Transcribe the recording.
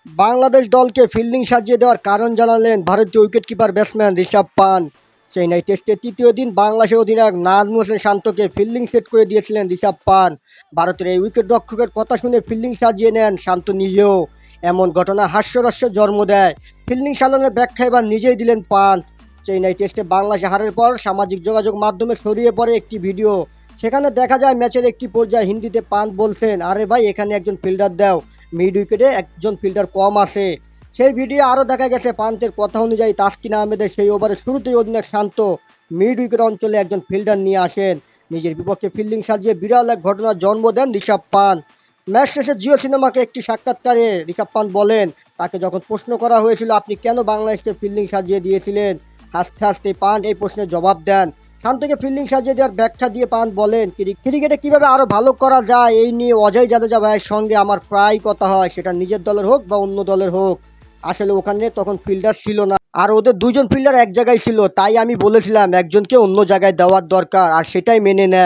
বাংলাদেশ দলকে ফিল্ডিং সাজিয়ে দেওয়ার কারণ জানালেন ভারতীয় wicketkeeper batsman Rishabh punt. Chennai টেস্টের তৃতীয় দিন বাংলাদেশের অধিনায়ক নাজমুল হোসেন শান্তকে ফিল্ডিং সেট করে দিয়েছিলেন ঋষভ পান্ট। ভারতের এই উইকেট রক্ষকের কথা শুনে ফিল্ডিং সাজিয়ে নেন শান্ত নিজেও। এমন ঘটনা হাস্যরস্যের জন্ম দেয়। ফিল্ডিং সাজানোর ব্যাখ্যা এবার নিজেই দিলেন পান্ট। চেন্নাই টেস্টে বাংলাদেশ হারের পর সামাজিক যোগাযোগ মাধ্যমে ছড়িয়ে পড়ে একটি ভিডিও। সেখানে দেখা যায় ম্যাচের একটি পর্যায়ে হিন্দিতে পান্ট বলছেন, আরে ভাই এখানে একজন ফিল্ডার দাও, মিড উইকেটে একজন ফিল্ডার কম আছে। সেই ভিডিও আরও দেখা গেছে পান্তের কথা অনুযায়ী তাসকিন আহমেদের সেই ওভারের শুরুতেই অধিনায়ক শান্ত মিড উইকেট অঞ্চলে একজন ফিল্ডার নিয়ে আসেন। নিজের বিপক্ষে ফিল্ডিং সাজিয়ে বিরল এক ঘটনার জন্ম দেন ঋষভ পান্ট। ম্যাচ শেষে জিও সিনেমাকে একটি সাক্ষাৎকারে ঋষভ পান্ট বলেন, তাকে যখন প্রশ্ন করা হয়েছিল আপনি কেন বাংলাদেশকে ফিল্ডিং সাজিয়ে দিয়েছিলেন, হাসতে হাসতে পান্ট এই প্রশ্নের জবাব দেন। শান্তকে ফিল্ডিং সাজিয়ে দেওয়ার ব্যাখ্যা দিয়ে পান্ট বলেন, ক্রিকেটে কিভাবে আরো ভালো করা যায় এই নিয়ে অজয় জাদেজা ভাইয়ের সঙ্গে আমার প্রায় কথা হয়, সেটা নিজের দলের হোক বা অন্য দলের হোক। আসলে ওখানে তখন ফিল্ডার ছিল না, আর ওদের দুজন ফিল্ডার এক জায়গায় ছিল, তাই আমি বলেছিলাম একজনকে অন্য জায়গায় দেওয়ার দরকার, আর সেটাই মেনে নেয়।